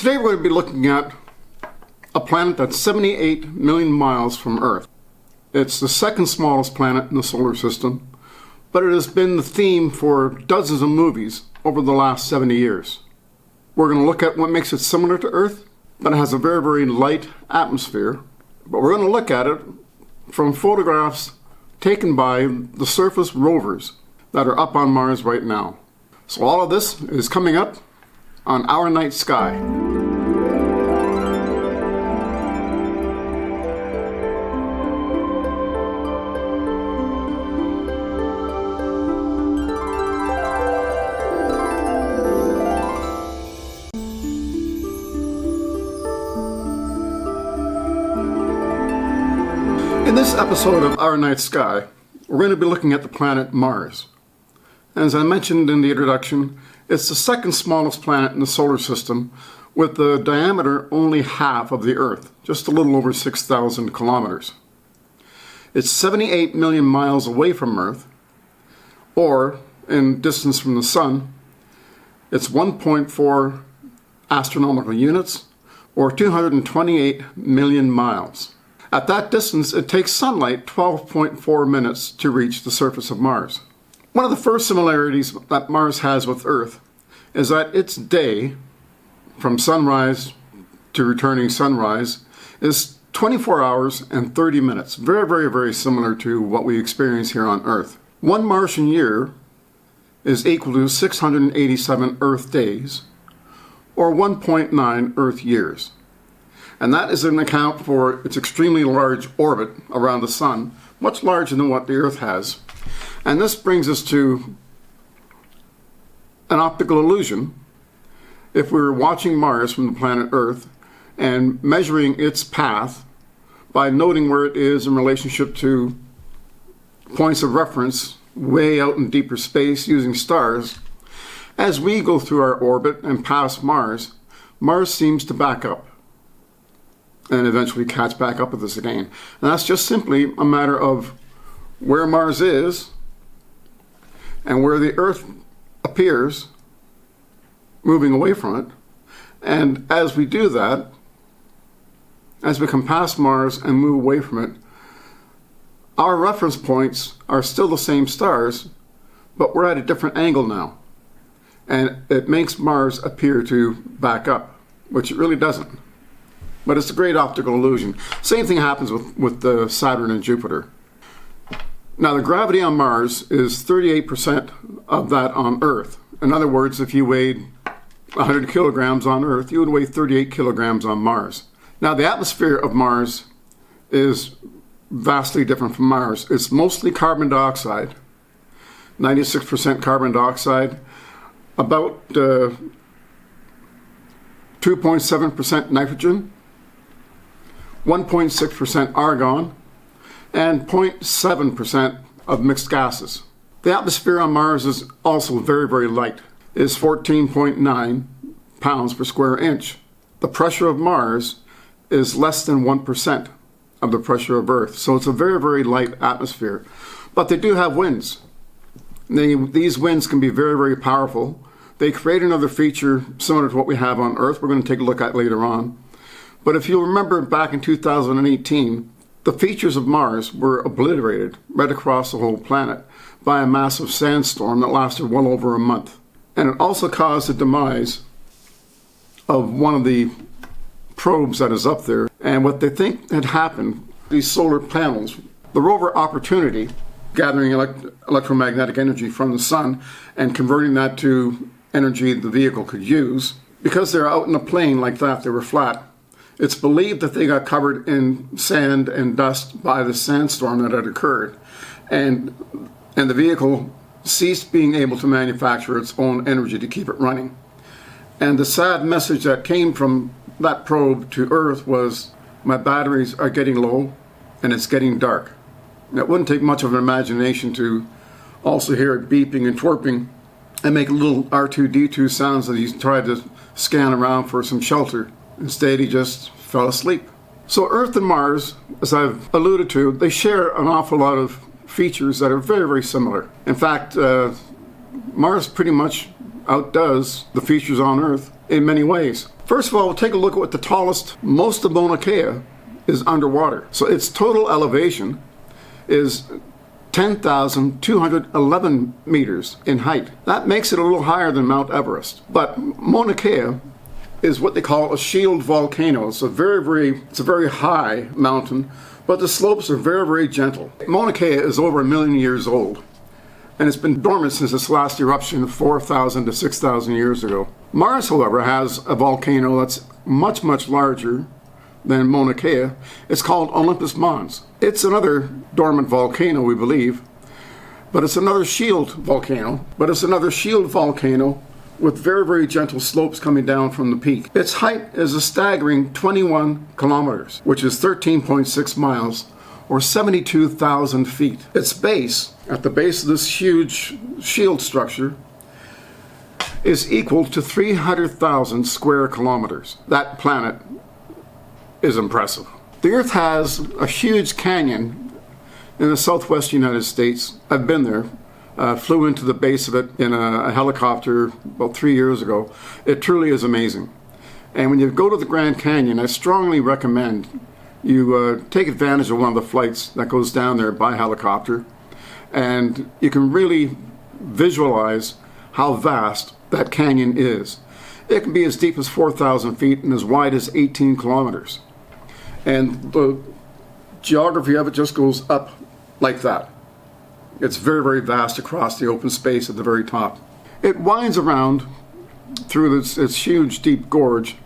Today we're going to be looking at a planet that's 78 million miles from Earth. It's the second smallest planet in the solar system, but it has been the theme for dozens of movies over the last 70 years. We're going to look at what makes it similar to Earth, but it has a very, very light atmosphere. But we're going to look at it from photographs taken by the surface rovers that are up on Mars right now. So all of this is coming up on Our Night Sky. In this episode of Our Night Sky, we're going to be looking at the planet Mars. As I mentioned in the introduction, it's the second smallest planet in the solar system, with the diameter only half of the Earth, just a little over 6,000 kilometers. It's 78 million miles away from Earth, or in distance from the Sun, it's 1.4 astronomical units, or 228 million miles. At that distance, it takes sunlight 12.4 minutes to reach the surface of Mars. One of the first similarities that Mars has with Earth is that its day, from sunrise to returning sunrise, is 24 hours and 30 minutes. Very, very, very similar to what we experience here on Earth. One Martian year is equal to 687 Earth days, or 1.9 Earth years. And that is an account for its extremely large orbit around the Sun, much larger than what the Earth has. And this brings us to an optical illusion. If we were watching Mars from the planet Earth and measuring its path by noting where it is in relationship to points of reference way out in deeper space using stars, as we go through our orbit and pass Mars, Mars seems to back up and eventually catch back up with us again. And that's just simply a matter of where Mars is and where the Earth appears moving away from it. And as we do that, as we come past Mars and move away from it, our reference points are still the same stars, but we're at a different angle now. And it makes Mars appear to back up, which it really doesn't. But it's a great optical illusion. Same thing happens with Saturn and Jupiter. Now, the gravity on Mars is 38% of that on Earth. In other words, if you weighed 100 kilograms on Earth, you would weigh 38 kilograms on Mars. Now, the atmosphere of Mars is vastly different from Mars. It's mostly carbon dioxide, 96% carbon dioxide, about 2.7% nitrogen, 1.6% argon, and 0.7% of mixed gases. The atmosphere on Mars is also very, very light. It is 14.9 pounds per square inch. The pressure of Mars is less than 1% of the pressure of Earth. So it's a very, very light atmosphere. But they do have winds. These winds can be very, very powerful. They create another feature similar to what we have on Earth. We're going to take a look at later on. But if you remember back in 2018, the features of Mars were obliterated right across the whole planet by a massive sandstorm that lasted well over a month. And it also caused the demise of one of the probes that is up there. And what they think had happened, these solar panels, the rover Opportunity, gathering electromagnetic energy from the sun and converting that to energy the vehicle could use, because they're out in a plane like that, they were flat. It's believed that they got covered in sand and dust by the sandstorm that had occurred. And the vehicle ceased being able to manufacture its own energy to keep it running. And the sad message that came from that probe to Earth was, my batteries are getting low and it's getting dark. And it wouldn't take much of an imagination to also hear it beeping and twerping and make little R2-D2 sounds as he tried to scan around for some shelter. Instead, he just fell asleep. So Earth and Mars, as I've alluded to, they share an awful lot of features that are very, very similar. In fact, Mars pretty much outdoes the features on Earth in many ways. First of all, we'll take a look at what the tallest, most of Mauna Kea is underwater. So its total elevation is 10,211 meters in height. That makes it a little higher than Mount Everest. But Mauna Kea is what they call a shield volcano. It's a very high mountain, but the slopes are very, very gentle. Mauna Kea is over 1 million years old, and it's been dormant since its last eruption 4,000 to 6,000 years ago. Mars, however, has a volcano that's much, much larger than Mauna Kea. It's called Olympus Mons. It's another dormant volcano, we believe, but it's another shield volcano. With very, very gentle slopes coming down from the peak. Its height is a staggering 21 kilometers, which is 13.6 miles, or 72,000 feet. Its base, at the base of this huge shield structure, is equal to 300,000 square kilometers. That planet is impressive. The Earth has a huge canyon in the southwest United States. I've been there. Flew into the base of it in a helicopter about 3 years ago. It truly is amazing. And when you go to the Grand Canyon, I strongly recommend you take advantage of one of the flights that goes down there by helicopter, and you can really visualize how vast that canyon is. It can be as deep as 4,000 feet and as wide as 18 kilometers. And the geography of it just goes up like that. It's very, very vast across the open space at the very top. It winds around through its huge, deep gorge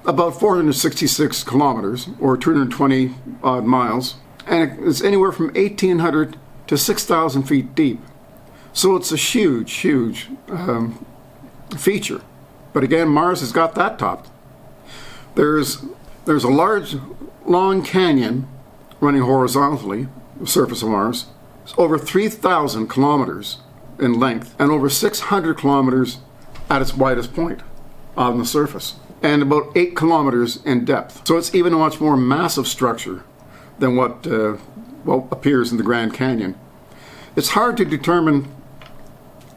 about 466 kilometers, or 220 odd miles, and it's anywhere from 1,800 to 6,000 feet deep. So it's a huge, huge feature. But again, Mars has got that topped. There's a large, long canyon running horizontally, the surface of Mars. It's over 3,000 kilometers in length and over 600 kilometers at its widest point on the surface, and about 8 kilometers in depth. So it's even a much more massive structure than what appears in the Grand Canyon. It's hard to determine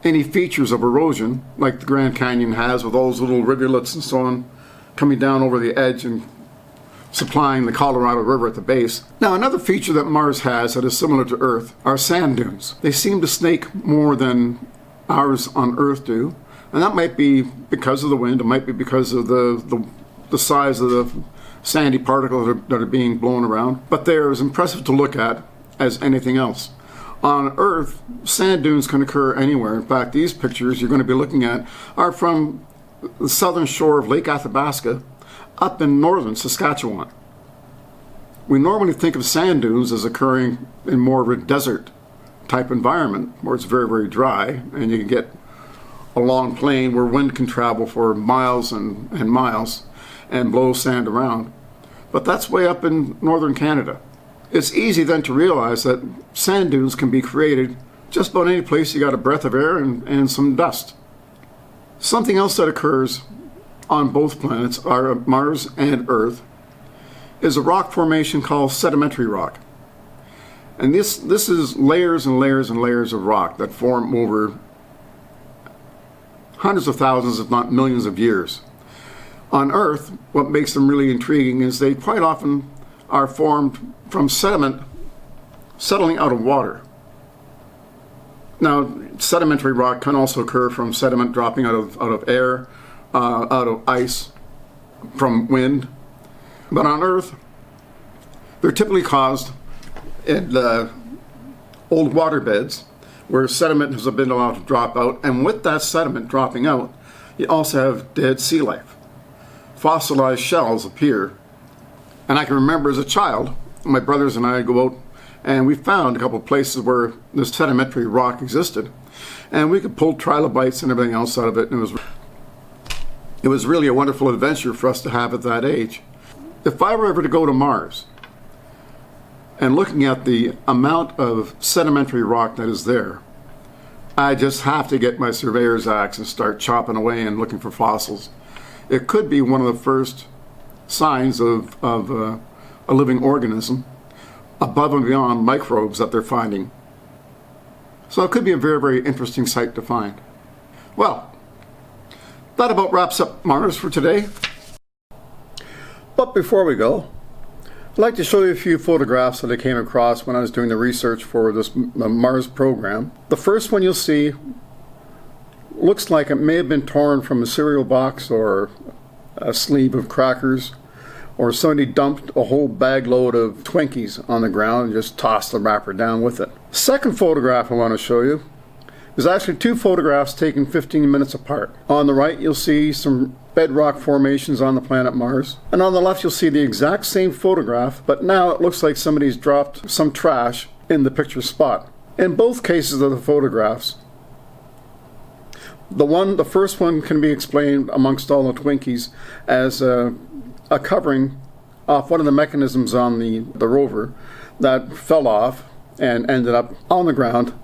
any features of erosion like the Grand Canyon has, with all those little rivulets and so on coming down over the edge and supplying the Colorado River at the base. Now, another feature that Mars has that is similar to Earth are sand dunes. They seem to snake more than ours on Earth do, and that might be because of the wind. It might be because of the size of the sandy particles that are being blown around, but they're as impressive to look at as anything else. On Earth, sand dunes can occur anywhere. In fact, these pictures you're going to be looking at are from the southern shore of Lake Athabasca up in northern Saskatchewan. We normally think of sand dunes as occurring in more of a desert type environment where it's very, very dry, and you can get a long plain where wind can travel for miles and miles and blow sand around. But that's way up in northern Canada. It's easy then to realize that sand dunes can be created just about any place you got a breath of air and some dust. Something else that occurs on both planets, are Mars and Earth, is a rock formation called sedimentary rock. And this is layers and layers and layers of rock that form over hundreds of thousands, if not millions of years. On Earth, what makes them really intriguing is they quite often are formed from sediment settling out of water. Now, sedimentary rock can also occur from sediment dropping out of air, out of ice, from wind. But on Earth, they're typically caused in old water beds where sediment has been allowed to drop out, and with that sediment dropping out, you also have dead sea life. Fossilized shells appear. And I can remember as a child, my brothers and I go out and we found a couple of places where this sedimentary rock existed, and we could pull trilobites and everything else out of it, and it was really a wonderful adventure for us to have at that age. If I were ever to go to Mars, and looking at the amount of sedimentary rock that is there, I just have to get my surveyor's axe and start chopping away and looking for fossils. It could be one of the first signs of a living organism above and beyond microbes that they're finding. So it could be a very, very interesting site to find. Well, that about wraps up Mars for today. But before we go, I'd like to show you a few photographs that I came across when I was doing the research for this Mars program. The first one you'll see looks like it may have been torn from a cereal box or a sleeve of crackers, or somebody dumped a whole bag load of Twinkies on the ground and just tossed the wrapper down with it. Second photograph I want to show you is actually two photographs taken 15 minutes apart. On the right you'll see some bedrock formations on the planet Mars, and on the left you'll see the exact same photograph, but now it looks like somebody's dropped some trash in the picture spot. In both cases of the photographs, the first one can be explained amongst all the Twinkies as a covering off one of the mechanisms on the rover that fell off and ended up on the ground,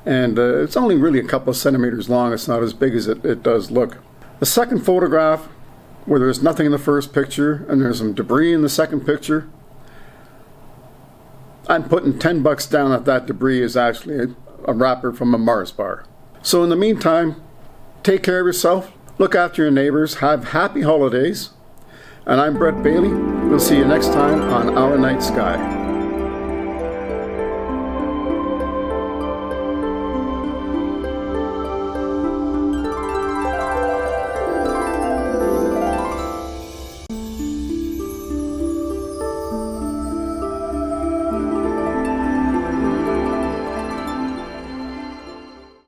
and it's only really a couple of centimeters long. It's not as big as it does look. The second photograph, where there's nothing in the first picture and there's some debris in the second picture, I'm putting $10 down that debris is actually a wrapper from a Mars bar. So in the meantime, take care of yourself, look after your neighbors, have happy holidays, and I'm Brett Bailey. We'll see you next time on Our Night Sky.